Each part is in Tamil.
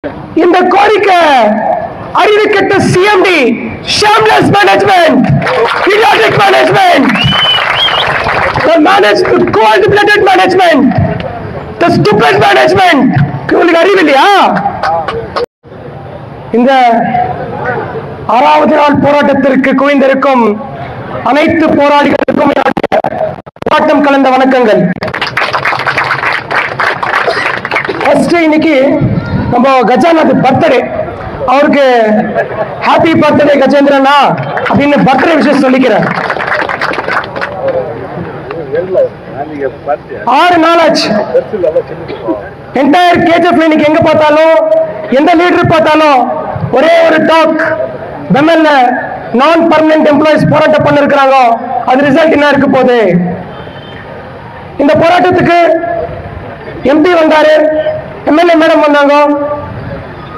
இந்த கோரிக்கை அறிவிக்கட்ட CMD shameless management, idiotic management, the cold-blooded management, the stupid management. உங்களுக்கு அறிவில்லையா? இந்த 6வது நாள் போராட்டத்திற்கு குவிந்திருக்கும் அனைத்து போராளிகளுக்கும் போராட்டம் கலந்த வணக்கங்கள். இன்னைக்கு நம்ம கஜாநாத் பர்த்டே, அவருக்கு ஹாப்பி பர்த்டே கஜேந்திரனா அப்படின்னு பர்த்டே விஷயம் சொல்லிக்கிறேன். 6 நாள் ஆச்சு. என்டையர் கேஜிஎஃப் இன்னைக்கு எங்க பார்த்தாலும் எந்த லீடர் பார்த்தாலும் ஒரே ஒரு டாக், பெமெல்ல நான் பர்மனன்ட் எம்ப்ளாயிஸ் போராட்டம் பண்ணிருக்கிறாங்க. அது ரிசல்ட் என்ன இருக்க போகுது? இந்த போராட்டத்துக்கு எம்பி வந்தாரு, எம்எல்ஏ மேடம் வந்தாங்க,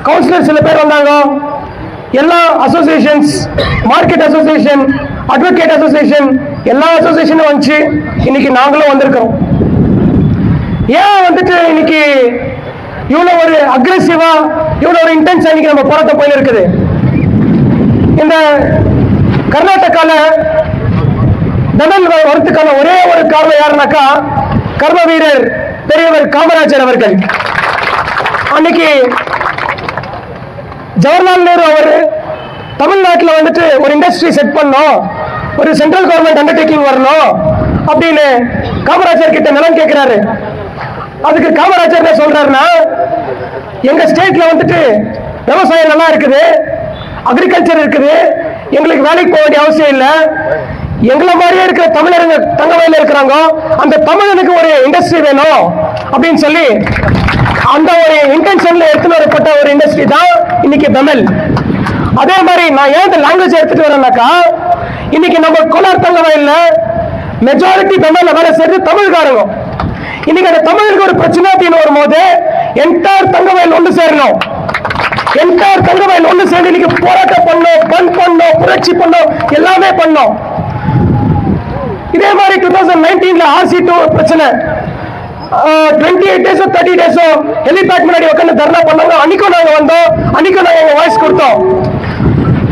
கவுன்சிலர் சில பேர் வந்தாங்க, எல்லா associations, market association, advocate association, எல்லா அசோசியேஷனும் வந்துச்சு. இன்னைக்கு நாங்களும் வந்திருக்கிறோம். ஏன் வந்துட்டு இன்னைக்கு இவ்வளவு ஒரு அக்ரெசிவா, இவ்வளவு ஒரு இன்டென்ஸா இன்னைக்கு நம்ம போராட்டம் போயிட்டு இருக்குது? இந்த கர்நாடகால தனல் வரத்துக்கான ஒரே ஒரு காரணம் யாருனாக்கா, கர்ம வீரர் பெரியவர் காமராஜர் அவர்கள். அன்னைக்கு ஜவஹர்லால் நேரு அவர் தமிழ்நாட்டில் வந்துட்டு ஒரு இண்டஸ்ட்ரி செட் பண்ணோம், ஒரு சென்ட்ரல் கவர்மெண்ட் அண்டர்டேக்கிங் வரணும் அப்படின்னு காமராஜர் கிட்ட நிலம் கேட்கிறாரு. அதுக்கு காமராஜர் என்ன சொல்றாருன்னா, எங்க ஸ்டேட்ல வந்துட்டு விவசாயம் நல்லா இருக்குது, அக்ரிகல்ச்சர் இருக்குது, எங்களுக்கு வேலைக்கு போக வேண்டிய அவசியம் இல்லை, எங்களை மாதிரியே இருக்கிற தமிழருங்க தங்க வயல இருக்கிறாங்க, அந்த தமிழனுக்கு ஒரு இண்டஸ்ட்ரி வேணும் அப்படின்னு சொல்லி அந்த ஒரு இன்டென்ஷன்ல எடுத்துட்டு வரப்பட்ட ஒரு இண்டஸ்ட்ரி தான் இன்னைக்கு பெமெல். அதே மாதிரி நான் ஏன் இந்த லாங்குவேஜ் எடுத்துட்டு வரேன்னாக்கா, இன்னைக்கு நம்ம கோலார் தங்க வயல்ல மெஜாரிட்டி பெமெல்ல வேலை செய்யறது தமிழ்காரங்க. இன்னைக்கு அந்த தமிழுக்கு ஒரு பிரச்சனை அப்படின்னு வரும்போது என்டையர் தங்க வயல் ஒன்று சேரணும். என்டையர் தங்க வயல் ஒன்று சேர்ந்து இன்னைக்கு போராட்டம் பண்ணோம், பந்த் பண்ணோம், புரட்சி பண்ணோம், எல்லாமே பண்ணோம். இதே மாதிரி 2019 RC2 பிரச்சனை, 28 டேஸோ 30 டேஸோ ஹெலிபேட் முன்னாடி உட்காந்து தர்ணா பண்ணாங்க. அன்னைக்கும் நாங்க வந்தோம், அன்னைக்கும் நாங்க எங்க வாய்ஸ் கொடுத்தோம்.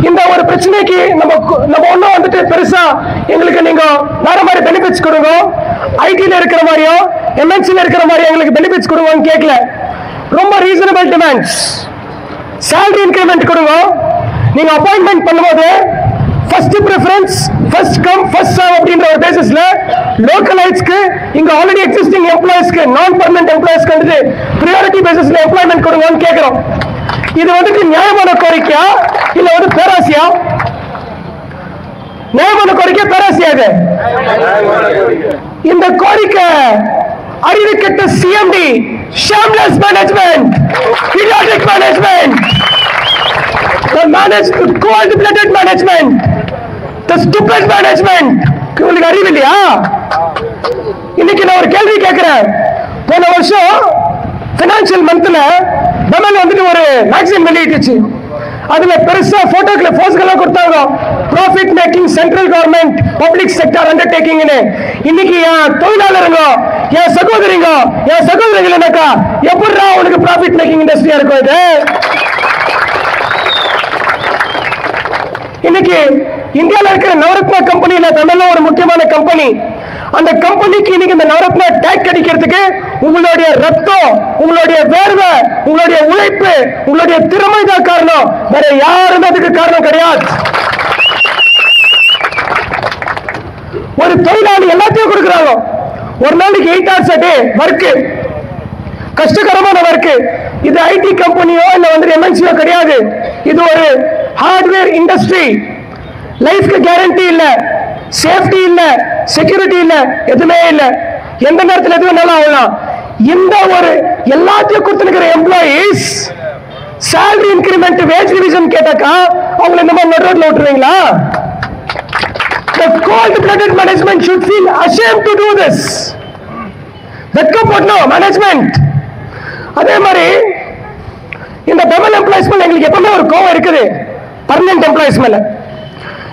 இந்த ஒரு பிரச்சனைக்கு நம்ம ஒன்னும் வந்துட்டு பெருசா எங்களுக்கு நீங்க வேற மாதிரி பெனிஃபிட்ஸ் கொடுங்க, ஐடில இருக்கிற மாதிரியோ எம்என்சில இருக்கிற மாதிரி எங்களுக்கு பெனிஃபிட்ஸ் கொடுங்கன்னு கேட்கல. ரொம்ப ரீசனபிள் டிமாண்ட்ஸ். சேலரி இன்கிரிமெண்ட் கொடுங்க, நீங்க அப்பாயின்மெண்ட் பண்ணும்போது first preference, first come first serve அப்படின்ற ஒரு பேசிஸ்ல லோக்கலைட்ஸ்க்கு, இங்க ஆல்ரெடி எக்ஸிஸ்டிங் எம்ப்ளாயிஸ்க்கு, நான் பர்மனன்ட் எம்ப்ளாயிஸ்க்கு வந்து பிரியாரிட்டி பேசிஸ்ல எம்ப்ளாய்மெண்ட் கொடுங்கன்னு கேட்கிறோம். இது வந்துட்டு நியாயமான கோரிக்கையா இல்ல வந்து பேராசியா? நியாயமான கோரிக்கை பேராசியாக? இந்த கோரிக்கை அறிவிக்கட்ட CMD shameless management, idiotic management, the cold-blooded management, the stupid management. உங்களுக்கு அறிவில்லையா? இன்னைக்கு நான் ஒரு கேள்வி கேட்கிறேன். போன வருஷம் பினான்சியல் மந்த்ல பெமெல் வந்துட்டு ஒரு மேக்சின் வெளியிட்டுச்சு. அதுல பெருசா போட்டோக்களை போஸ்கெல்லாம் கொடுத்தாங்க, profit making central government public sector undertaking. இன்னைக்கு என் தொழிலாளருங்க, என் சகோதரிங்க, என் சகோதரிகள் என்னக்கா எப்படா உனக்கு ப்ராஃபிட் மேக்கிங் இண்டஸ்ட்ரியா இருக்கும் இது? இன்னைக்கு இந்தியாவில் இருக்கிற நவரத்னா கம்பெனியில தமிழ்ல ஒரு முக்கியமான கம்பெனி. அந்த கம்பெனிக்கு இன்னைக்கு இந்த நவரத்னா டேக் அடிக்கிறதுக்கு உங்களுடைய ரத்தம், உங்களுடைய வேர்வை, உங்களுடைய உழைப்பு, உங்களுடைய திறமை தான் காரணம், வேற யாரும் அதுக்கு காரணம் கிடையாது. ஒரு தொழிலாளி எல்லாத்தையும் கொடுக்குறாங்க. ஒரு நாளைக்கு 8 hours a day ஒர்க்கு, கஷ்டகரமான ஒர்க்கு. இது ஐடி கம்பெனியோ இல்ல வந்து எம்என்சியோ கிடையாது. இது ஒரு ஹார்ட்வேர் இண்டஸ்ட்ரி. லைஃப்க்கு கேரண்டி இல்ல, சேஃப்டி இல்ல, செக்யூரிட்டி இல்ல, எதுவுமே இல்ல. எந்த நேரத்தில் எதுவும் நல்லா ஆகலாம். இந்த ஒரு எல்லாத்தையும் கொடுத்துருக்கிற employees salary increment, wage revision கேட்டாக்கா அவங்களை இந்த மாதிரி நடுரோட்ல விட்டுருவீங்களா? The cold-blooded management should feel ashamed to do this. வெட்கப்படணும் மேனேஜ்மெண்ட். அதே மாதிரி இந்த பெமெல் எம்ப்ளாயிஸ் மேல எங்களுக்கு எப்பவுமே ஒரு கோவம் இருக்குது, பர்மனன்ட் எம்ப்ளாயிஸ் மேல.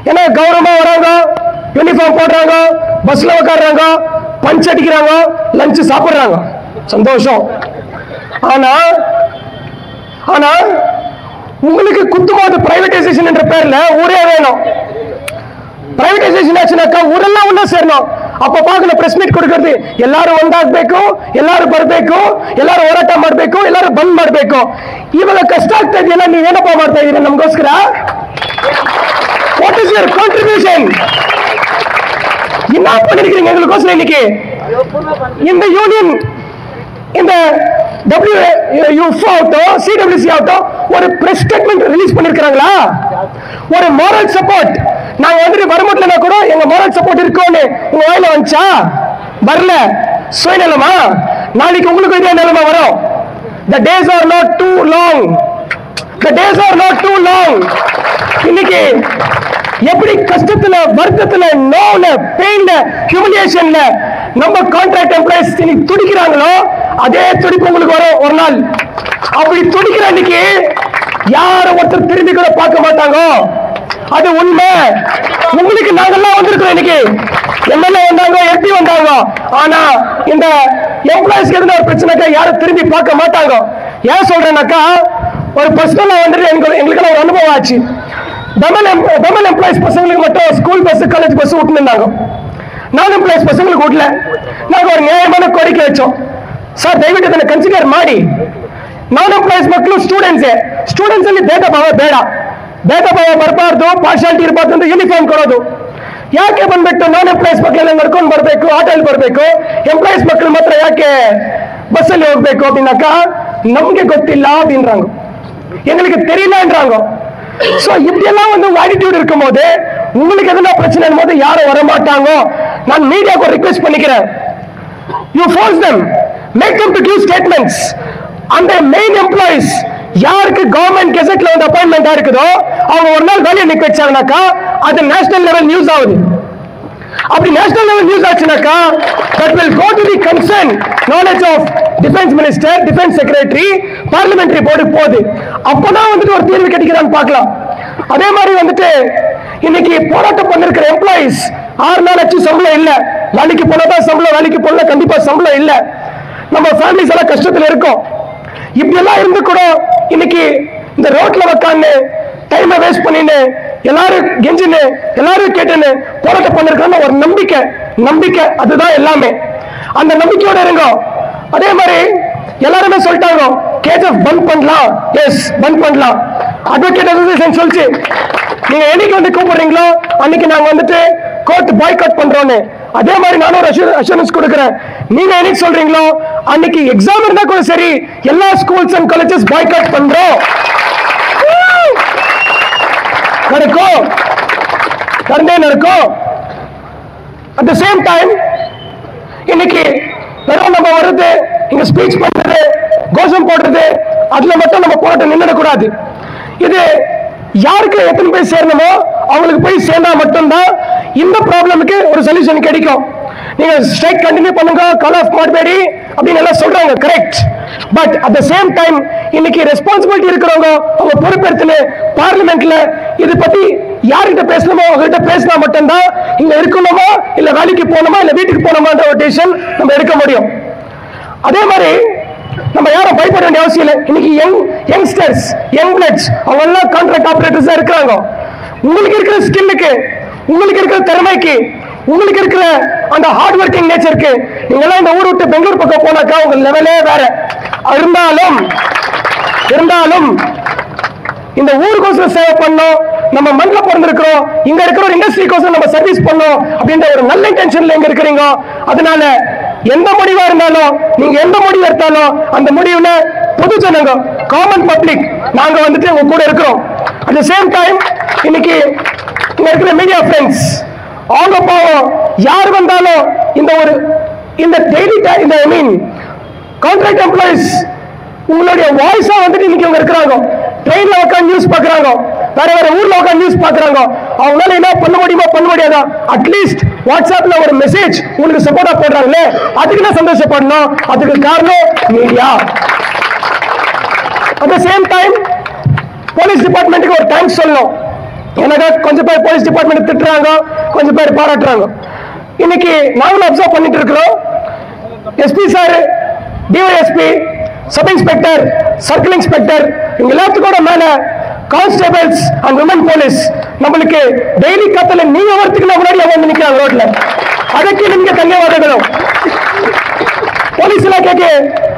ஏன்னா கௌரவமா வராங்க, யூனிஃபார்ம் போடுறாங்க, பஸ்ல உட்காடுறாங்க, பஞ்ச் அடிக்கிறாங்க, லஞ்ச் சாப்பிடுறாங்க, சந்தோஷம். ஆனா ஆனா உங்களுக்கு குத்துமாது பிரைவேடைசேஷன் என்ற பேர்ல ஊரே வேணும். ಪ್ರೈವೇಟೈಸೇಷನ್ ಆಚನಾಕ ಊರೆಲ್ಲ ಒಂದೇ ಸೇರணும். ಅಪ್ಪ ಪಾಕನ ಪ್ರೆಸ್ ಮೀಟ್ ಕೊಡ್ಕರ್ತಿ ಎಲ್ಲಾರು ಒಂದಾಗಬೇಕು, ಎಲ್ಲಾರು ಬರಬೇಕು, ಎಲ್ಲಾರು ಹೋರಾಟ ಮಾಡಬೇಕು, ಎಲ್ಲಾರು ಬಂದ್ ಮಾಡಬೇಕು. ಇವಾಗ ಕಷ್ಟ ಆಗ್ತಾ ಇದೆಯಲ್ಲ, ನೀವೇನಪ್ಪ ಮಾಡ್ತಾ ಇದೀರ ನಮಗೋಸ್ಕರ? What is your contribution? என்ன பண்ணிருக்கீங்க எங்களுக்கோசரம் இன்னைக்கு? இந்த யூனியன் இந்த WUFO ஆகட்டும், CWC ஆகட்டும் ஒரு பிரஸ் ஸ்டேட்மெண்ட் ரிலீஸ் பண்ணிருக்காங்களா? ஒரு மாரல் சப்போர்ட் நாங்க வந்துட்டு வரமுடியலன்னா கூட எங்க மாரல் சப்போர்ட் இருக்கும்னு உங்க வாயில வந்துச்சா? வரல. சுயநலமா? நாளைக்கு உங்களுக்கு இதே நிலைமை வரும். The days are not too long. The days are not too long. இன்னைக்கு எப்படி கஷ்டத்துல, வருத்தத்துல, நோவுல, பெயின்ல, ஹியூமிலியேஷன்ல நம்ம கான்ட்ராக்ட் எம்ப்ளாயிஸ் துடிக்கிறாங்களோ அதே துடிப்பு உங்களுக்கு வரும் ஒரு நாள். அப்படி துடிக்கிற அன்னைக்கு யாரும் ஒருத்தர் திரும்பி கூட பார்க்க மாட்டாங்க. அது உண்மை. உங்களுக்கு நாங்கெல்லாம் வந்திருக்கிறோம். இன்னைக்கு எம்எல்ஏ வந்தாங்க, எம்பி வந்தாங்க. ஆனா இந்த எம்ப்ளாயிஸ்க்கு எதுனா ஒரு பிரச்சனைக்கா யாரும் திரும்பி பார்க்க மாட்டாங்க. ஏன் சொல்றேன்னாக்கா, ஒரு பர்சனலா வந்துட்டு எங்களுக்கு ஒரு அனுபவம் ஆச்சு. டபுள் எம்ப்ளாயிஸ் பசங்களுக்கு மட்டும் ஸ்கூல் பஸ், காலேஜ் பஸ் விட்டுருந்தாங்க. நான் எம்ப்ளாயிஸ் பசங்களுக்கு விடல. நாங்க ஒரு நியாயமான கோரிக்கை வச்சோம். சார் ದಯವಿಟ್ಟು ಇದನ್ನ ಕನ್ಸಿಡರ್ ಮಾಡಿ. ನಾನ್ ಎಂಪ್ಲಾಯೀಸ್ ಮಕ್ಕಳು ಸ್ಟೂಡೆಂಟ್ಸ್ ಅಲ್ಲಿ ಭೇದ ಭಾವ ಬೇಡ, ಭೇದ ಭಾವ ಬರಬಾರ್ದು, ಪಾರ್ಶಾಲಿಟಿ ಇರಬಾರ್ದು ಅಂತ ಯೂನಿಫಾರ್ಮ್ ಕೊಡೋದು. ಯಾಕೆ ಬಂದ್ಬಿಟ್ಟು ನಾನ್ ಎಂಪ್ಲಾಯೀಸ್ ಮಕ್ಕಳೆಲ್ಲ ನಡ್ಕೊಂಡು ಬರಬೇಕು, ಆಟೋಲ್ಲಿ ಬರಬೇಕು, ಎಂಪ್ಲಾಯೀಸ್ ಮಕ್ಕಳು ಮಾತ್ರ ಯಾಕೆ பஸ்ஸில் ಹೋಗ್ಬೇಕು அப்படின்னாக்கா ನಮಗೆ ಗೊತ್ತಿಲ್ಲ அப்படின்றாங்க, எங்களுக்கு தெரியலன்றாங்க. சோ இப்படியெல்லாம் வந்து ஆட்டிடியூட் இருக்கும்போது உங்களுக்கு எதுனா பிரச்சனை போது யாரும் வர மாட்டாங்க. நான் மீடியாவுக்கு ரிக்வெஸ்ட் பண்ணிக்கிறேன். You force them, make them to give statements. அந்த மெயின் எம்ப்ளாயிஸ் யாருக்கு கவர்மெண்ட் கெசெட்ல வந்து அப்பாயின்மெண்ட் இருக்குதோ அவங்க ஒரு நாள் வேலையை நிக்க வச்சாங்கனாக்கா அது நேஷனல் லெவல் நியூஸ் ஆகுது. அப்படி நேஷனல் லெவல் நியூஸ் ஆச்சுனாக்கா that will go to the concerned knowledge of defense minister, defense secretary, parliamentary board போகுது. அப்பதான் வந்துட்டு ஒரு தீர்வு கிடைக்கிறான்னு பார்க்கலாம். அதே மாதிரி வந்துட்டு இன்னைக்கு போராட்டம் பண்ணிருக்கிற எம்ப்ளாயிஸ் 6 நாள் ஆச்சு சம்பளம் இல்ல, வேலைக்கு போனதான் சம்பளம், வேலைக்கு போனா கண்டிப்பா சம்பளம் இல்ல, நம்ம ஃபேமிலிஸ் எல்லாம் கஷ்டத்துல இருக்கோம். இப்படி எல்லாம் இருந்து கூட இன்னைக்கு இந்த ரோட்ல உட்காந்து டைமை வேஸ்ட் பண்ணின்னு எல்லாரும் கெஞ்சின்னு எல்லாரும் கேட்டுன்னு போராட்டம் பண்ணிருக்காங்க. ஒரு நம்பிக்கை அதுதான் எல்லாமே. அந்த நம்பிக்கையோட இருங்க. அதே மாதிரி எல்லாருமே சொல்லிட்டாங்க கேஜிஎஃப் பந்த் பண்ணலாம். எஸ், பந்த் பண்ணலாம். அட்வொகேட் அசோசியேஷன் சொல்லிச்சு நீங்க என்னைக்கு வந்து கூப்பிடுறீங்களோ அன்னைக்கு நாங்க வந்துட்டு கோர்ட் பாய்காட் பண்றோம்னு. அதே மாதிரி நானும் ஒரு அஷூரன்ஸ் கொடுக்குறேன். நீங்க என்னைக்கு சொல்றீங்களோ அன்னைக்கு எக்ஸாம் இருந்தா கூட சரி எல்லா ஸ்கூல்ஸ் அண்ட் காலேஜஸ் பாய்காட் பண்றோம். நடக்கும், நடக்கும். அட் த சேம் டைம் இன்னைக்கு வெறும் நம்ம வருது, இங்க ஸ்பீச் பண்றது, கோஷம் போடுறது, அதுல மட்டும் நம்ம போராட்டம் நின்றுடக்கூடாது. இது யாருக்கு எத்தனை பேர் சேரணுமோ அவங்களுக்கு போய் சேர்ந்தா மட்டும்தான் இந்த ப்ராப்ளமுக்கு ஒரு சொல்யூஷன் கிடைக்கும். நீங்க ஸ்ட்ரைக் கண்டினியூ பண்ணுங்க, கால் ஆஃப் ಮಾಡಬೇಡಿ அப்படின்னு எல்லாம் சொல்றாங்க, correct. But at the same time இன்னைக்கு ரெஸ்பான்சிபிலிட்டி இருக்கிறவங்க அவங்க பொறுப்பெடுத்து பார்லிமெண்ட்ல இது பத்தி யார்கிட்ட பேசணுமோ அவங்ககிட்ட பேசினா மட்டும்தான் இங்க இருக்கணுமா இல்ல வேலைக்கு போகணுமா இல்ல வீட்டுக்கு போகணுமான்ற ஒரு டிசிஷன் நம்ம எடுக்க முடியும். அதே மாதிரி நம்ம யாரும் பயப்பட வேண்டிய அவசியம் இல்லை. இன்னைக்கு யங்ஸ்டர்ஸ், யங் பிளட்ஸ் அவங்க எல்லாம் கான்ட்ராக்ட் ஆபரேட்டர்ஸா இருக்கிறாங்க. உங்களுக்கு இருக்கிற ஸ்கில்லுக்கு, உங்களுக்கு இருக்கிற திறமைக்கு, உங்களுக்கு இருக்கிற அந்த ஹார்ட் ஒர்க்கிங் நேச்சருக்கு நீங்க எல்லாம் இந்த ஊர் விட்டு பெங்களூர் பக்கம் போனாக்கா உங்க லெவலே வேற. இருந்தாலும் இந்த ஊருக்கோசரம் சேவை பண்ணோம், நம்ம மண்ணில் பிறந்திருக்கிறோம், இங்க இருக்கிற ஒரு இண்டஸ்ட்ரிக்கோசரம் நம்ம சர்வீஸ் பண்ணோம் அப்படின்ற ஒரு நல்ல இன்டென்ஷன்ல எங்க இருக்கிறீங்க. அதனால எந்த முடிவா இருந்தாலும் நீங்க எந்த முடிவு எடுத்தாலும் அந்த முடிவுல பொது ஜனங்க, காமன் பப்ளிக் நாங்க வந்துட்டு உங்க கூட இருக்கிறோம். அட் த சேம் டைம் இன்னைக்கு இங்க இருக்கிற மீடியா ஃப்ரெண்ட்ஸ் அவங்க பாவம் யார் வந்தாலும் இந்த டெய்லி இந்த ஐ மீன் கான்ட்ராக்ட் எம்ப்ளாயிஸ் உங்களுடைய வாய்ஸா வந்துட்டு இன்னைக்கு அவங்க இருக்கிறாங்க. ட்ரெயின்ல உட்காந்து நியூஸ் பாக்குறாங்க, வேற ஊர்ல உட்காந்து நியூஸ் பாக்குறாங்க. அவங்களால என்ன பண்ண முடியாதா அட்லீஸ்ட் வாட்ஸ்அப்ல ஒரு மெசேஜ் உங்களுக்கு சப்போர்ட்டா போடுறாங்களே அதுக்கு நான் சந்தோஷப்படணும். அதுக்கு காரணம் media. At the same time police டிபார்ட்மெண்ட்டுக்கு ஒரு தேங்க்ஸ் சொல்லணும். எனக்கு கொஞ்சம் பேர் போலீஸ் டிபார்ட்மெண்ட் திட்டுறாங்க, கொஞ்சம் பேர் பாராட்டுறாங்க. இன்னைக்கு நாங்களும் அப்சர்வ் பண்ணிட்டு இருக்கிறோம். SP sir, DSP, sub inspector, circle inspector, இவங்க எல்லாத்துக்கூட மேல கான்ஸ்டபிள்ஸ் அண்ட் விமன் போலீஸ் நம்மளுக்கு டெய்லி கத்தல நீங்க வரத்துக்கு முன்னாடி வந்து நிக்கிறாங்க ரோட்ல. ಅದಕ್ಕೆ ನಿಮಗೆ ಧನ್ಯವಾದಗಳು. ಪೊಲೀಸ್ ಇಲಾಖೆಗೆ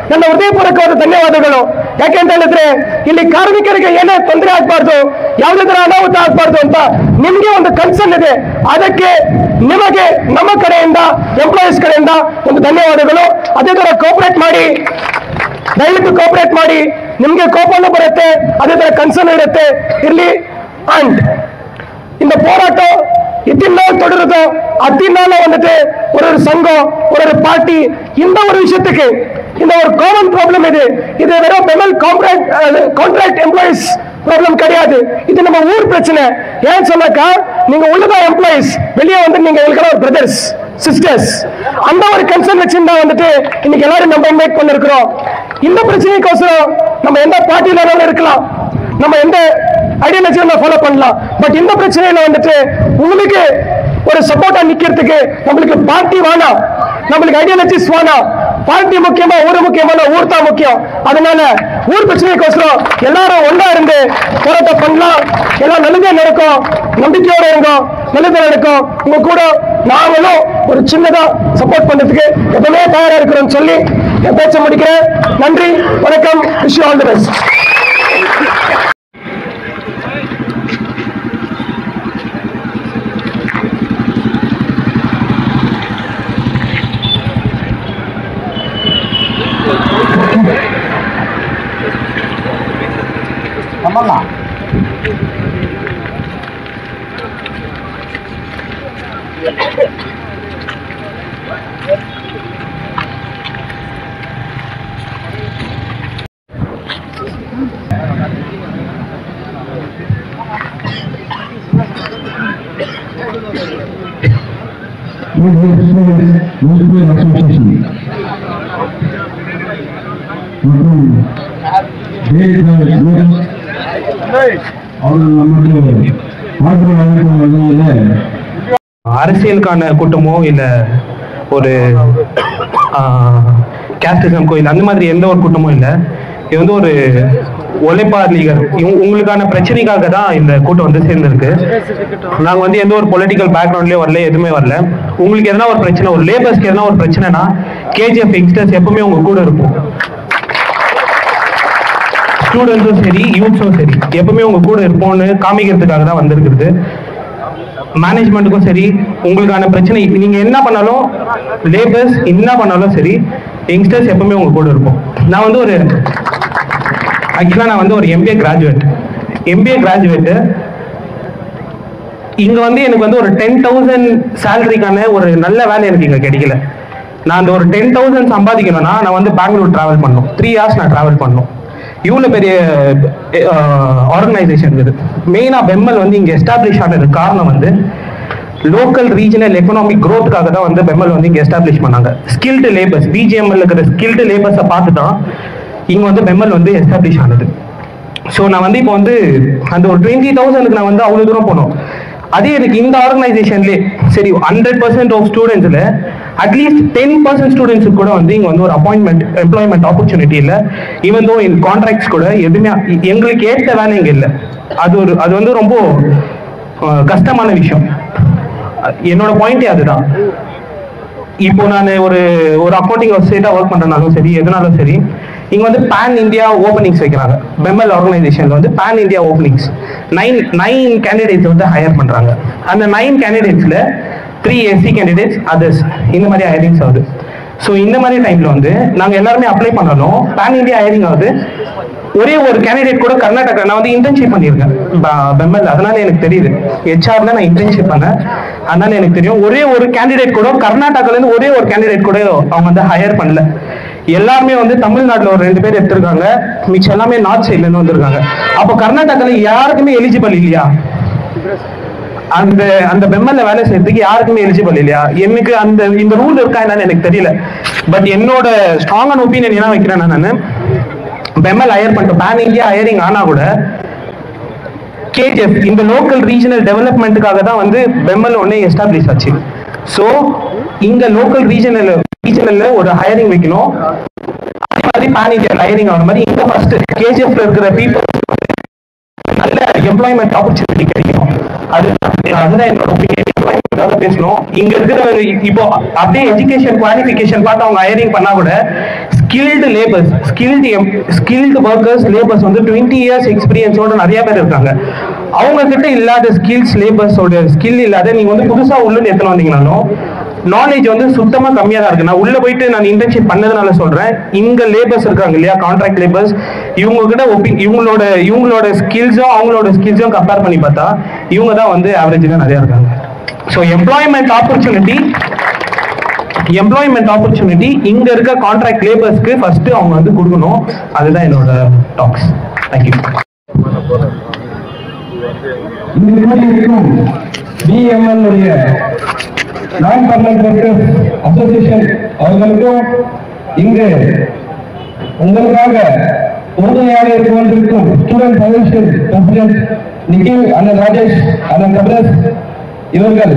ನನ್ನ ಹೃದಯಪೂರ್ವಕವಾದ ಧನ್ಯವಾದಗಳು. ಯಾಕೆಂತ ಹೇಳಿದ್ರೆ ಇಲ್ಲಿ ಕಾರ್ಮಿಕರಿಗೆ ಏನೇ ತೊಂದರೆ ಆಗಬಾರ್ದು, ಯಾವುದೇ ತರ ಅನಾಹುತ ಆಗಬಾರ್ದು ಅಂತ ನಿಮ್ಗೆ ಒಂದು ಕನ್ಸರ್ನ್ ಇದೆ. ಅದಕ್ಕೆ ನಿಮಗೆ ನಮ್ಮ ಕಡೆಯಿಂದ, ಎಂಪ್ಲಾಯೀಸ್ ಕಡೆಯಿಂದ ಒಂದು ಧನ್ಯವಾದಗಳು. ಅದೇ ತರ ಕೋಪರೇಟ್ ಮಾಡಿ, ದಯವಿಟ್ಟು ಕೋಪರೇಟ್ ಮಾಡಿ. ನಿಮ್ಗೆ ಕೋಪನೂ ಬರುತ್ತೆ, ಅದೇ ತರ ಕನ್ಸರ್ನ್ ಇರುತ್ತೆ, ಇರ್ಲಿ. ಅಂಡ್ இந்த போராட்டம் இத்தனை நாள் தொடருதோ அத்தனை நாள் வந்துட்டு ஒரு சங்கம், ஒரு பார்ட்டி இந்த ஒரு விஷயத்துக்கு இந்த ஒரு காமன் ப்ராப்ளம் இது வெறும் பெமல் கான்ட்ராக்ட் எம்ப்ளாயிஸ் ப்ராப்ளம் கிடையாது. இது நம்ம ஊர் பிரச்சனை. ஏன் சொன்னாக்கா நீங்க உள்ளதா எம்ப்ளாயிஸ், வெளியே வந்து நீங்க இருக்கிற பிரதர்ஸ் சிஸ்டர்ஸ், அந்த ஒரு கன்சர்ன் வச்சிருந்தா வந்துட்டு இன்னைக்கு எல்லாரும் நம்ம இன்வைட் பண்ணிருக்கிறோம். இந்த பிரச்சனைக்கோசரம் நம்ம எந்த பார்ட்டியில இருக்கலாம், நம்ம எந்த ஐடியாலஜி ஃபாலோ பண்ணலாம். பட் இந்த பிரச்சனையில வந்துட்டு உங்களுக்கு ஒரு சப்போர்ட்டா நிக்கிறதுக்கு நம்மளுக்கு பார்ட்டி வேணாம், நம்மளுக்கு ஐடியாலஜிஸ் வேணாம். பார்ட்டி முக்கியமா, ஊர் முக்கியமான, ஊர் தான் முக்கியம். அதனால ஊர் பிரச்சனைக்கோசரம் எல்லாரும் ஒன்னா இருந்து போராட்டம் பண்ணலாம். எல்லாம் நல்லதே நடக்கும், நம்பிக்கையோட இருக்கும், நல்லதே நடக்கும். உங்க கூட நாங்களும் ஒரு சின்னதா சப்போர்ட் பண்றதுக்கு எப்பவுமே தயாரா இருக்கிறோம் சொல்லி என் பேச்ச முடிக்கிறேன். நன்றி, வணக்கம். Wish you all the best. அரசியலுக்கான கூட்டமோ இல்ல ஒரு கேஸ்டிசம் கோயில் அந்த மாதிரி எந்த ஒரு கூட்டமும் இல்லை. இது வந்து ஒரு உழைப்பார் லீகர் உங்களுக்கான பிரச்சனைக்காக தான் இந்த கூட்டம் வந்து சேர்ந்திருக்கு. நாங்க வந்து எந்த ஒரு பொலிட்டிக்கல் பேக்ரவுண்ட்லயே வரல, எதுவுமே வரல. உங்களுக்கு எதனா ஒரு பிரச்சனை, ஒரு லேபர்ஸ்க்கு எதனா ஒரு பிரச்சனைனா கேஜிஎஃப் யங்ஸ்டர்ஸ் எப்பவுமே உங்க கூட இருக்கும். ஸ்டூடெண்ட்ஸும் சரி, யூத்ஸும் சரி, எப்பவுமே உங்க கூட இருப்போம்னு காமிக்கிறதுக்காக தான் வந்திருக்குது. மேனேஜ்மெண்ட்டுக்கும் சரி, உங்களுக்கான பிரச்சனை நீங்க என்ன பண்ணாலும், லேபர்ஸ் என்ன பண்ணாலும் சரி, யங்ஸ்டர்ஸ் எப்பவுமே உங்க கூட இருப்போம். நான் வந்து ஒரு ஒரு எம்பிஏ கிராஜுவேட். இங்க வந்து எனக்கு வந்து ஒரு 10,000 சேலரிக்கான ஒரு நல்ல வேலை எனக்கு இங்க கிடைக்கல. நான் அந்த ஒரு 10,000 சம்பாதிக்கணும்னா நான் வந்து பெங்களூர் டிராவல் பண்ணணும், 3 hours நான் டிராவல் பண்ணணும். இவ்வளவு பெரிய ஆர்கனைசேஷன் இருக்குது. மெயினா பெம்மல் வந்து இங்க எஸ்டாப்ளிஷ் ஆனது காரணம் வந்து லோக்கல் ரீஜனல் எக்கனாமிக் க்ரோத்துக்காக தான் வந்து பெம்மல் வந்து இங்க எஸ்டாப்ளிஷ் பண்ணாங்க. ஸ்கில்டு லேபர்ஸ், பிஜிஎம்எல் இருக்கிற ஸ்கில்டு லேபர்ஸை பார்த்து தான் இங்க வந்து பெம்மல் வந்து எஸ்டாப்ளிஷ் ஆனது. ஸோ நான் வந்து இப்போ வந்து அந்த ஒரு 20,000க்கு நான் வந்து அவ்வளோ தூரம் போனோம். அதே எனக்கு இந்த ஆர்கனைசேஷன்லேயே சரி 100% ஆஃப் ஸ்டூடெண்ட்ஸில் அட்லீஸ்ட் 10% ஸ்டூடெண்ட்ஸுக்கு கூட வந்து இங்கே வந்து ஒரு எம்ப்ளாய்மெண்ட் ஆப்பர்ச்சுனிட்டி இல்லை. ஈவன் தோ இன் கான்ட்ராக்ட்ஸ் கூட எதுவுமே எங்களுக்கு ஏற்ற வேலை இங்கே இல்லை. அது வந்து ரொம்ப கஷ்டமான விஷயம். என்னோட பாயிண்டே அதுதான். இப்போ நான் ஒரு அக்கௌண்டிங் வெப்சைட்டாக ஒர்க் பண்ணுறனாலும் சரி, எதுனாலும் சரி, இங்கே வந்து பேன் இந்தியா ஓப்பனிங்ஸ் வைக்கிறாங்க. பெம்மல் ஆர்கனைசேஷனில் வந்து பேன் இந்தியா ஓப்பனிங்ஸ் 9 கேண்டிடேட்ஸ் வந்து ஹையர் பண்ணுறாங்க. அந்த 9 கேண்டிடேட்ஸில் 3 SC கேண்டிடேட்ஸ், அதர்ஸ், இந்த மாதிரி ஹையரிங்ஸ் ஆகுது. ஸோ இந்த மாதிரி டைமில் வந்து நாங்கள் எல்லாருமே அப்ளை பண்ணாலும் பேன் இந்தியா ஹையரிங் ஆகுது. ஒரே ஒரு கேண்டிடேட் கூட கர்நாடகா, நான் வந்து இன்டர்ன்ஷிப் பண்ணியிருக்கேன் பெம்மல், அதனால எனக்கு தெரியுது. ஹெச்ஆர்ல நான் இன்டர்ன்ஷிப் பண்ணேன், அதனால எனக்கு தெரியும். ஒரே ஒரு கேண்டிடேட் கூட கர்நாடகாலேருந்து ஒரே ஒரு கேண்டிடேட் கூட அவங்க வந்து ஹையர் பண்ணல. எல்லாருமே வந்து தமிழ்நாட்டில் ஒரு 2 பேர் எடுத்திருக்காங்க, மிச்சம் எல்லாமே நார்த் சைட்லேருந்து வந்திருக்காங்க. அப்போ கர்நாடகாவில் யாருக்குமே எலிஜிபிள் இல்லையா? அந்த பெம்மல்ல வேலை செய்யறதுக்கு யாருக்குமே எலிஜிபிள் இல்லையா? எனக்கு இந்த ரூல் இருக்கா என்னன்னு எனக்கு தெரியல. பட் என்னோட ஸ்ட்ராங்கான ஒப்பீனியன் என்ன வைக்கிறேன் நான், பெம்மல் ஹையர் பண்ணிட்டு பேன் இந்தியா ஹையரிங் ஆனா கூட கேஜிஎஃப் இந்த லோக்கல் ரீஜனல் டெவலப்மெண்ட்டுக்காக தான் வந்து பெம்மல் ஒன்னே எஸ்டாப்ளிஷ் ஆச்சு. ஸோ இங்க லோக்கல் ரீஜனல்ல ஒரு ஹையரிங் வைக்கணும். மாதிரி பேன் இந்தியா ஹையரிங் ஆன மாதிரி இங்க ஃபர்ஸ்ட் கேஜிஎஃப்ல இருக்கிற பீப்புள் நல்ல எம்ப்ளாய்மெண்ட் ஆப்பர்ச்சுனிட்டி கிடைக்கும். அதுதான் என்னோட ஒப்பீனியன். பேசணும். இங்க இருக்கிற இப்போ அப்படியே எஜுகேஷன் குவாலிஃபிகேஷன் பார்த்து அவங்க ஹையரிங் பண்ணா கூட skilled labours, skilled workers labours வந்து 20 years எக்ஸ்பீரியன்ஸோட நிறைய பேர் இருக்காங்க. அவங்க கிட்ட இல்லாத ஸ்கில்ஸ் லேபர்ஸோட ஸ்கில் இல்லாத நீங்க வந்து புதுசா உள்ள எத்தனை வந்தீங்கனாலும் நாலேஜ் வந்து சுத்தமா கம்மியா தான் இருக்கு. நான் உள்ள போயிட்டு நான் இன்டர்ன்ஷிப் பண்ணதுனால சொல்றேன், இங்க லேபர்ஸ் இருக்காங்க இல்லையா, கான்ட்ராக்ட் லேபர்ஸ், இவங்க கிட்ட இவங்களோட ஸ்கில்ஸும் அவங்களோட ஸ்கில்ஸும் கம்பேர் பண்ணி பார்த்தா இவங்க தான் வந்து ஆவரேஜ்ல நிறைய இருக்காங்க. ஸோ எம்ப்ளாய்மெண்ட் ஆப்பர்ச்சுனிட்டி இங்க இருக்க கான்ட்ராக்ட் லேபர்ஸ்க்கு ஃபர்ஸ்ட் அவங்க வந்து கொடுக்கணும். அதுதான் என்னோட டாக்ஸ். தேங்க்யூ. பிஎம்எல் உடைய நான் பர்மனன்ட் ஒர்க்கர்ஸ் அசோசியேஷன் அவர்களுக்கும் இங்கு உங்களுக்காக உறுதுணையாக இருந்து கொண்டிருக்கும் ஸ்டூடெண்ட் அசோசியேஷன் பிரசிடென்ட் நிக்கில் அண்ணன் ராஜேஷ் அண்ணன் கபிரஸ் இவர்கள்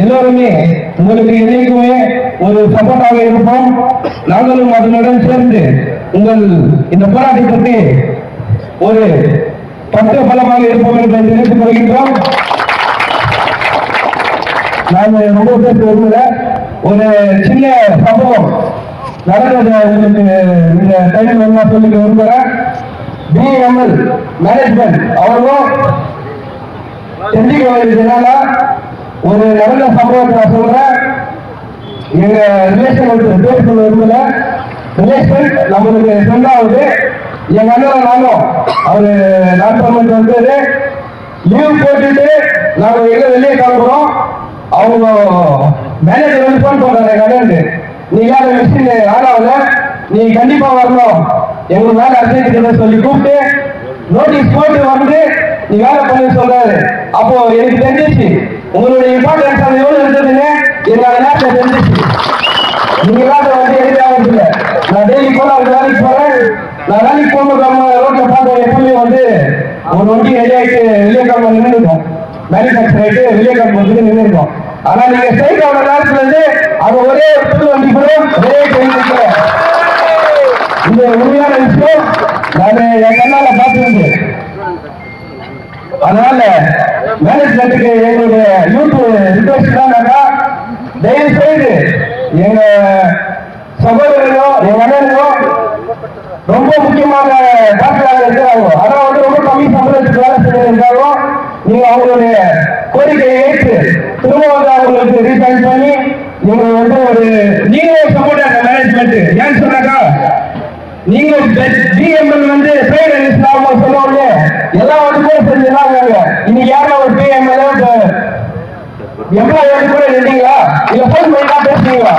எல்லோருமே உங்களுக்கு என்னைக்குமே ஒரு சப்போர்ட்டாக இருப்போம். நாங்களும் அதனுடன் சேர்ந்து உங்கள் இந்த போராட்டத்திற்கு ஒரு பக்க பலமாக இருப்போம் என்று நினைத்துக் கொள்கின்றோம். நான் ரொம்ப பேச விரும்பல, ஒரு சின்ன சம்பவம் நடந்தது உங்களுக்கு இந்த டைம் என்ன சொல்லிக்க விரும்புகிறேன். பிஎம்எல் மேனேஜ்மெண்ட் அவர்களும் தெரிஞ்சுக்கிறதுனால ஒரு நடந்த சம்பவத்தை நான் சொல்றேன். எங்க ரிலேஷன் பேர் சொல்ல விரும்பல, ரிலேஷன் நம்மளுக்கு சொன்னாவது எங்க அண்ணன் நானும் அவரு நாட்டு வந்து லீவ் போட்டுட்டு நாங்க எங்க வெளியே கிளம்புறோம். அவங்க மேனேஜர் வந்து போன் பண்றாங்க எங்க அண்ணன், நீ யார மிஷின் ஆனாவில நீ கண்டிப்பா வரணும், எங்க மேல அர்ஜென்ட் சொல்லி கூப்பிட்டு நோட்டீஸ் போட்டு வந்து நீ வேலை பண்ணி சொல்றாரு. அப்போ எனக்கு தெரிஞ்சிச்சு உங்களுடைய இம்பார்ட்டன்ஸ் அது எவ்வளவு இருந்ததுன்னு என்னோட நேரத்தில் தெரிஞ்சிச்சு. நீங்க வந்து எதிராக இல்லை, நான் டெய்லி போல வேலைக்கு போறேன். நான் வேலைக்கு போகும்போது ரோட்ல பார்த்த எப்பவுமே வந்து ஒரு வண்டி ரெடி ஆயிட்டு வெளியே கிளம்ப நின்றுருக்கோம், மேனுஃபேக்சர் ஆயிட்டு வெளியே கிளம்புறதுக்கு நின்றுருக்கோம். ஆனா நீங்க ஸ்ட்ரைக் ஆன நேரத்துல இருந்து அது ஒரே புது வண்டி கூட ஒரே ட்ரெயின். இந்த உண்மையான விஷயம் நான் என் கண்ணால பார்த்துருந்தேன். அதனால மேனேஜ்மெண்ட்டுக்கு எங்களுடைய யூத் ரிக்வெஸ்ட் தானாக்கா, தயவு செய்து எங்க சகோதரர்களோ எங்க அண்ணனோ ரொம்ப முக்கியமான டாக்டராக இருக்கிறாங்க, அதான் வந்து ரொம்ப கம்மி சம்பளத்துக்கு வேலை செய்யறதுக்காக நீங்க அவங்களுடைய கோரிக்கையை ஏற்று திரும்ப வந்து அவங்களுக்கு ரீசைன் பண்ணி நீங்க வந்து ஒரு நீங்க சப்போர்ட் ஆக மேனேஜ்மெண்ட். ஏன்னு சொன்னாக்கா நீங்க பிஎம்எல் வந்து சொல்லுவாங்க எல்லாம் வந்து கூட செஞ்சுருந்தாங்க. இன்னைக்கு யாரும் ஒரு பிஎம்எல் எம்ப்ளாயி கூட இருந்தீங்களா, இல்ல போன் பண்ணி தான் பேசுறீங்களா?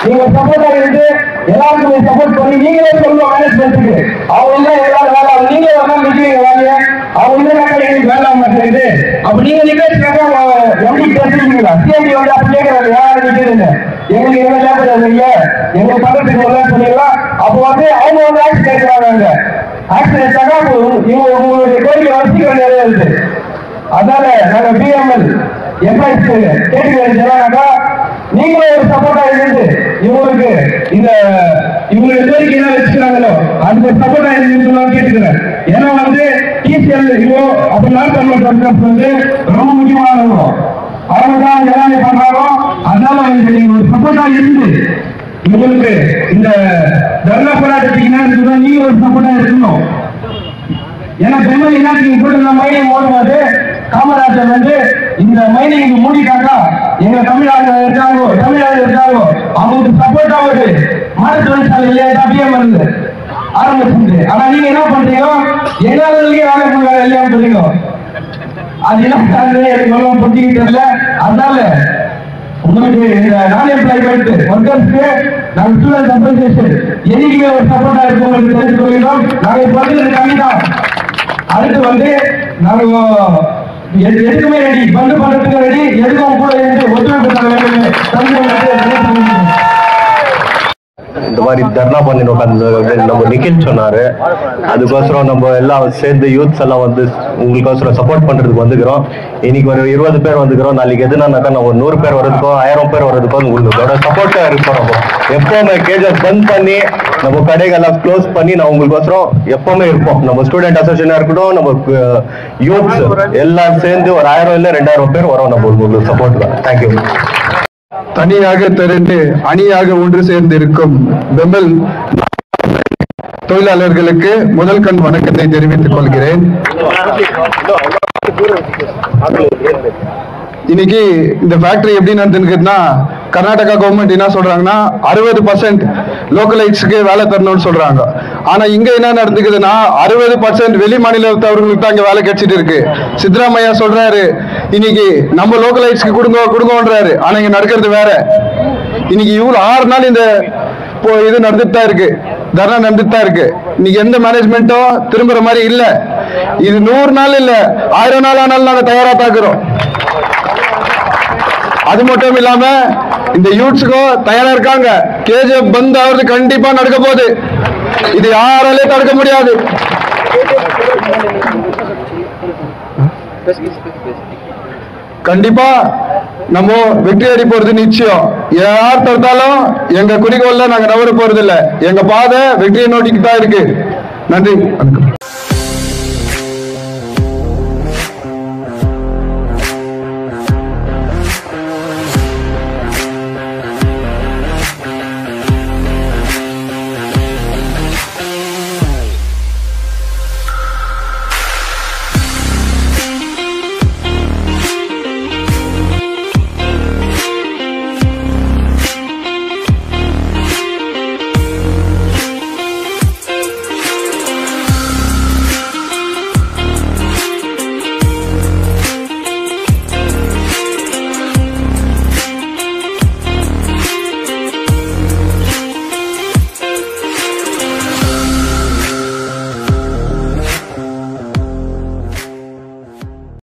நீங்க சப்போர்ட்டா இருந்து எல்லாருக்கும் சப்போர்ட் பண்ணி நீங்களே சொல்லணும் மேனேஜ்மெண்ட்டுக்கு. அவங்க எல்லாரும் வேலை நீங்களே வரலாம் நிற்கிறீங்க வேலையை, அவங்க எங்களுக்கு வேண்டாம் மாட்டேங்குது. அப்ப நீங்க நிகழ்ச்சிக்காக எப்படி பேசுறீங்களா? சிஎம்பி வந்து அப்படி கேட்கறாங்க, யாரும் நிற்கிறீங்க எங்களுக்கு என்ன லேபர் இல்ல எங்க பக்கத்துக்கு வரலான்னு சொன்னீங்களா? அப்போ வந்து அவங்க வந்து ஆக்ஷன் எடுக்கிறாங்க. ஆக்ஷன் எடுத்தாக்கா இவங்க உங்களுடைய கோரிக்கை வரிசைக்கு நிறைவேறுது. அதனால நாங்க பிஎம்எல் எம்ப்ளாய்ஸ் கேட்டுக்கிறாக்கா நீங்களும் ஒரு சப்போர்ட்டா இருந்து இவங்களுக்கு இந்த இவங்களுடைய கோரிக்கை என்ன வச்சுக்கிறாங்களோ அந்த சப்போர்ட்டா இருந்து கேட்டுக்கிறேன். ஏன்னா வந்து டிசிஎல் இவ்வளோ அப்ப நான் வந்து ரொம்ப முக்கியமானவங்க, அவங்க தான் எல்லாமே பண்றாங்க. அதனால நீங்க ஒரு சப்போர்ட்டா இருந்து உங்களுக்கு இந்த தர்ணா போராட்டத்துக்கு நீங்க ஒரு சப்போர்ட்டா இருக்கணும். ஏன்னா பெண்கள் என்ன நீங்க போட்டு மைனிங் ஓடும்போது காமராஜர் வந்து இந்த மைனிங் மூடிட்டாக்கா எங்க தமிழ்நாடு இருக்காங்க அவங்களுக்கு சப்போர்ட்டா ஒரு மாற்று தொழிற்சாலை இல்லையா பிஎம்எல் ஆரம்பிச்சு. ஆனா நீங்க என்ன பண்றீங்க, எல்லாருலயே வேலை இல்லையான்னு சொல்றீங்க. அது என்ன எனக்கு புரிஞ்சுக்கிட்டு தெரியல. அதனால உங்களுக்கு இந்த நான் எம்ப்ளாய்மெண்ட் ஒர்க்கர்ஸ்க்கு நாங்கள் ஸ்டூடெண்ட் அசோசியேஷன் என்னைக்குமே ஒரு சப்போர்ட்டா இருக்கும் உங்களுக்கு தெரிஞ்சு கொள்கிறோம். நாங்கள் இப்போ வந்து கம்மிதான். அடுத்து வந்து நாங்க எதுக்குமே ரெடி, பந்து பண்றதுக்கு ரெடி, எதுக்கும் கூட இருந்து ஒத்துழைப்பு தர வேண்டும். இந்த மாதிரி தர்ணா பண்ணி உட்காந்து நம்ம நிக்கில் சொன்னாரு. அதுக்கோசரம் நம்ம எல்லாம் சேர்ந்து யூத்ஸ் எல்லாம் வந்து உங்களுக்கோசரம் சப்போர்ட் பண்றதுக்கு வந்துக்கிறோம். இன்னைக்கு ஒரு 20 பேர் வந்துக்கிறோம். நாளைக்கு எதுனாக்கா நம்ம 100 பேர் வரதுக்கோ 1000 பேர் வரதுக்கோ உங்களோட சப்போர்ட்டா இருக்கோம். நம்ம எப்பவுமே கேஜஸ் பந்த் பண்ணி நம்ம கடைகள்லாம் க்ளோஸ் பண்ணி நான் உங்களுக்கோசரம் எப்பவுமே இருப்போம். நம்ம ஸ்டூடெண்ட் அசோசியேஷனா இருக்கட்டும், நம்ம யூத்ஸ் எல்லாம் சேர்ந்து ஒரு 1000 இல்ல 2000 பேர் வரோம் நம்ம உங்களுக்கு சப்போர்ட் தான். தேங்க்யூ. தனியாக திரண்டு அணியாக ஒன்று சேர்ந்து இருக்கும் பெம்பல் தொழிலாளர்களுக்கு முதல் கண் வணக்கத்தை தெரிவித்துக் கொள்கிறேன். இன்னைக்கு இந்த ஃபேக்டரி எப்படி நடந்துருக்குன்னா, கர்நாடகா கவர்மெண்ட் என்ன சொல்றாங்கன்னா 60% லோக்கலைட்ஸ்க்கு வேலை தரணும்னு சொல்றாங்க. ஆனா இங்க என்ன நடந்துக்குதுன்னா 60% வெளி மாநிலத்தவர்களுக்கு தான் இங்க வேலை கிடைச்சிட்டு இருக்கு. சித்தராமையா சொல்றாரு இன்னைக்கு நம்ம லோக்கலைட்ஸ்க்கு கொடுங்கன்றாரு. ஆனா இங்க நடக்கிறது வேற. இன்னைக்கு இவ்வளவு 6 நாள் இந்த இது நடந்துட்டு தான் இருக்கு, தர்ணா நடந்துட்டு தான் இருக்கு. இன்னைக்கு எந்த மேனேஜ்மெண்ட்டும் திரும்புற மாதிரி இல்ல. இது 100 நாள் இல்ல, 1000 நாள் ஆனாலும் நாங்க தயாரா தாக்குறோம். அது மட்டும் இல்லாம இந்த யூத்ஸுக்கும் தயாரா இருக்காங்க. கேஜிஎஃப் பந்த் ஆகிறது கண்டிப்பா நடக்க போகுது. இது யாராலே தடுக்க முடியாது. கண்டிப்பா நம்ம வெற்றி அடி போறது நிச்சயம். யார் தடுத்தாலும் எங்க குறிக்கோள்ல நாங்க நவர போறது இல்ல. எங்க பாதை வெற்றியை நோக்கிட்டு தான் இருக்கு. நன்றி, வணக்கம்.